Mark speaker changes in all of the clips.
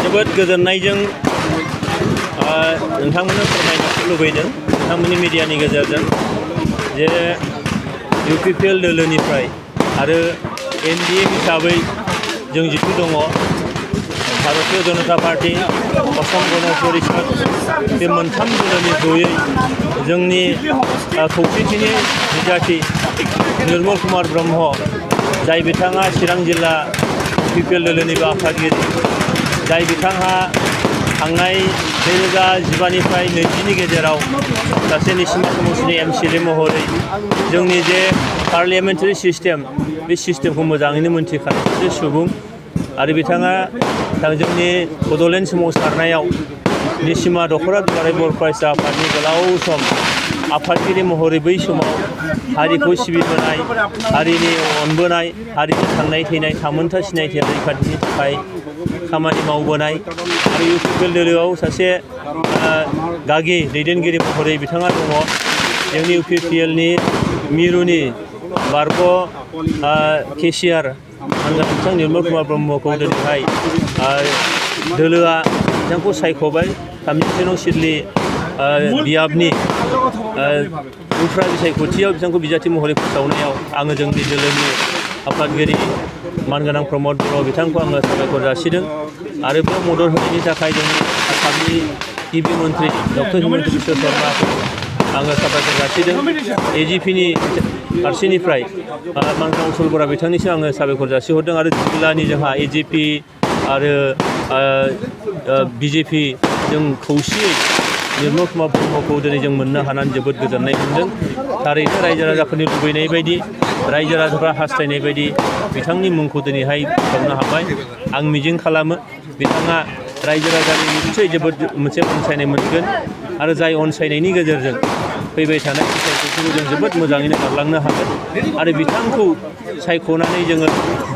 Speaker 1: जोबोद गोजोननायजों नोंथांमोननो फोरमायनो लुबैदों नोंथांमोननि मिडियानि गेजेरजों जे UPPL दोलोनिफ्राय आरो NDA हिसाबै जों जिथु दङ भारतीय जनता पार्टी असम गण परिषद बे मोनथाम दोलोनि जयै जोंनि खौसेथिनि बिजाथि निर्मल कुमार ब्रह्म जाय बिथाङा चिरां जिल्ला UPPL दोलोनिबो आफादगिरि जाय बिथाङा थांनाय 2015निफ्राय 20 गेजेराव सासे निसिमा समष्टिनि MCLA महरै जोंनि जे पार्लियामेन्टारि सिस्टेम बे सिस्टेमखौ मोजाङैनो मोनथिखानाय सासे सुबुं आरो बिथाङा जोंनि बड'लेण्ड सोमावसारनायाव निसिमा दख'रा दुलाराय बर' फरायसा आफादनि गोलाव सम आफादगिरि महरै बै समाव हारिखौ सिबिबोनाय हारिनि अनबोनाय हारिनि थांनाय थैनाय थामोनथा सिनायथि रैखाथिनि थाखाय खामानि मावबोनाय आरो UPPL दोलोआव सासे गागि दैदेनगिरि महरै बिथाङा दङ जोंनि UPPLनि मिरुनि बारग' केसियार बिथां निर्मल कुमार ब्रह्मखौ दिनैहाय दोलोआ बिथांखौ सायख'बाय 37 नं सिडली बियाबनि उफ्रा बिसायख'थियाव बिथांखौ बिजाथि महरै फोसावनायाव आङो जोंनि दोलोनि आफादगिरि मानगोनां प्रमद बर' बिथांखौ आङो साबायखर जासिदों आरो बेयाव मदद होनायनि थाखाय जोंनि आसामनि गिबि मन्त्रि डक्टर हिमन्त बिश्व शर्माखौ आङो साबायखर जासिदों AGPनि फारसेनिफ्राय मानगोनां अचल बरा बिथांनिसिम आङो साबायखर जासिहरदों आरो जिल्लानि जोंहा AGP आरो BJP जों खौसेयै निर्मल कुमार ब्रह्मखौ दिनै जों मोननो हानानै जोबोद गोजोननाय मोनदों थारैनो रायजो राजाफोरनि लुबैनाय बायदि रायजो राजाफ्रा हास्थायनाय बायदि बिथांनि मुंखौ दिनैहाय फोसावनो हाबाय आं मिजिं खालामो बिथाङा रायजो राजानि निस्सय जोबोद मोनसे अनसायनाय मोनगोन आरो जाय अनसायनायनि गेजेरजों फैबाय थानाय बिसायख'थिखौ जों जोबोद मोजाङैनो बारलांनो हागोन आरो बिथांखौ सायख'नानै जोङो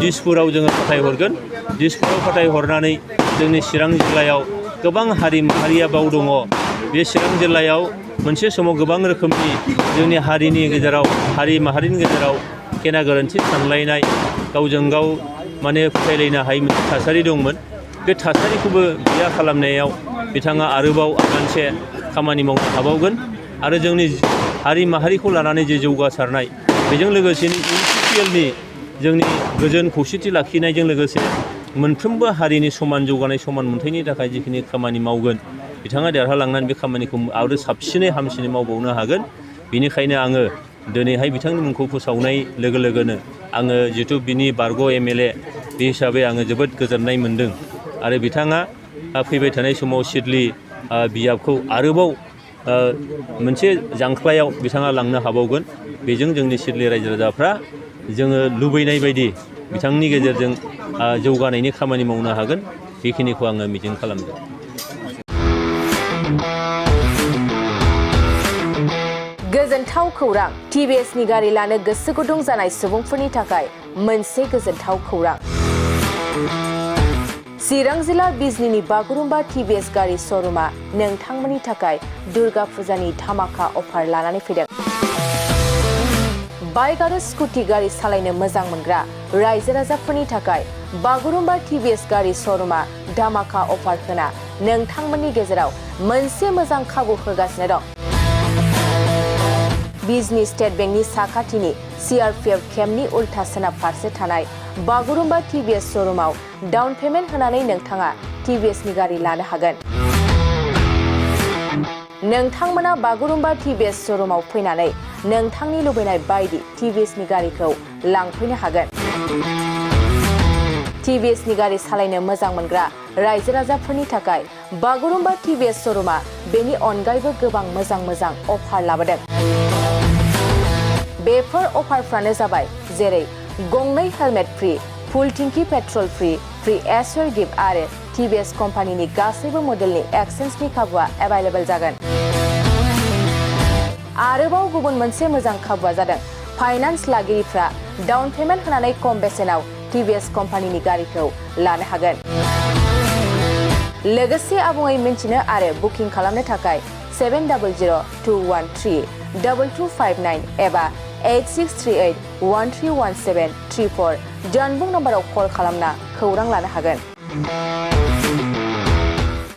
Speaker 1: दिसपुराव जोङो फाथायहरगोन दिसपुराव फाथायहरनानै जोंनि चिरां जिल्लायाव गोबां हारि माहारिया बाव दङ बे चिरां जिल्लायाव मोनसे समाव गोबां रोखोमनि जोंनि हारिनि गेजेराव हारि माहारिनि गेजेराव गेना गोरोन्थि सानलायनाय गावजों गाव माने फोथायलायनो हायै मोनसे थासारि दंमोन बे थासारिखौबो गैया खालामनायाव बिथाङा आरोबाव मोनसे खामानि मावनो हाबावगोन आरो जोंनि हारि माहारिखौ लानानै जे जौगासारनाय बेजों लोगोसेनो UPPLनि जोंनि गोजोन खौसेथि लाखिनायजों लोगोसे मोनफ्रोमबो हारिनि समान जौगानाय समान मोनथायनि थाखाय जिखिनि खामानि मावगोन बिथाङा देरहालांनानै बे खामानिखौ आरो साबसिनै हामसिनै मावबावनो हागोन बेनिखायनो आङो दिनैहाय बिथांनि मुंखौ फोसावनाय लोगो लोगोनो आङो जिथु बिनि बारग' MLA बे हिसाबै आङो जोबोद गोजोननाय मोनदों आरो बिथाङा फैबाय थानाय समाव सिडली बियाबखौ आरोबाव मोनसे जांख्लायाव बिथाङा लांनो हाबावगोन बेजों जोंनि सिडली रायजो राजाफ्रा जोङो लुबैनाय बायदि बिथांनि गेजेरजों जौगानायनि खामानि मावनो हागोन बेखिनिखौ आङो मिजिं खालामदों
Speaker 2: गोजोनथाव खौरां TVSनि गारि लानो गोसो गुदुं जानाय सुबुंफोरनि थाखाय मोनसे गोजोनथाव खौरां चिरां जिल्ला बिजनीनि बागुरुम्बा TVS गारि श'रुमा नोंथांमोननि थाखाय दुर्गा फुजानि धामाका अफार लानानै फैदों बाइक आरो स्कुटि गारि सालायनो मोजां मोनग्रा रायजो राजाफोरनि थाखाय बागुरुम्बा TVS गारि श'रुमा धामाका अफार होना नोंथांमोननि गेजेराव मोनसे मोजां खाबु होगासिनो दं बिजनी स्टेट बेंकनि साखाथिनि CRPF केम्पनि उल्था सोनाब फारसे थानाय बागुरुम्बा TVS श'रुमाव डाउन पेमेन्ट होनानै नोंथाङा TVSनि गारि लानो हागोन नोंथांमोना बागुरुम्बा TVS श'रुमाव फैनानै नोंथांनि लुबैनाय बायदि TVSनि गारिखौ लांफैनो हागोन TVSनि गारि सालायनो मोजां मोनग्रा रायजो राजाफोरनि थाखाय बागुरुम्बा TVS श'रुमा बेनि अनगायैबो गोबां मोजां अफार लाबोदों बेफोर अफारफ्रानो जाबाय जेरै गंनै हेलमेट फ्रि फुल टिंकी पेट्रल फ्रि एसर गिफ्ट आरो TVS कम्पानिनि गासैबो मडेलनि एक्सचेन्जनि खाबुआ एभेलेबल जागोन आरोबाव गुबुन मोनसे मोजां खाबुआ जादों फाइनान्स लागिरिफ्रा डाउन पेमेन्ट होनानै खम बेसेनाव TVS कम्पानिनि गारिखौ लानो हागोन लोगोसे आबुङै मिन्थिनो आरो बुकिं खालामनो थाखाय 7002132259 एबा 8638131734 जानबुं नम्बराव कल खालामना खौरां लानो हागोन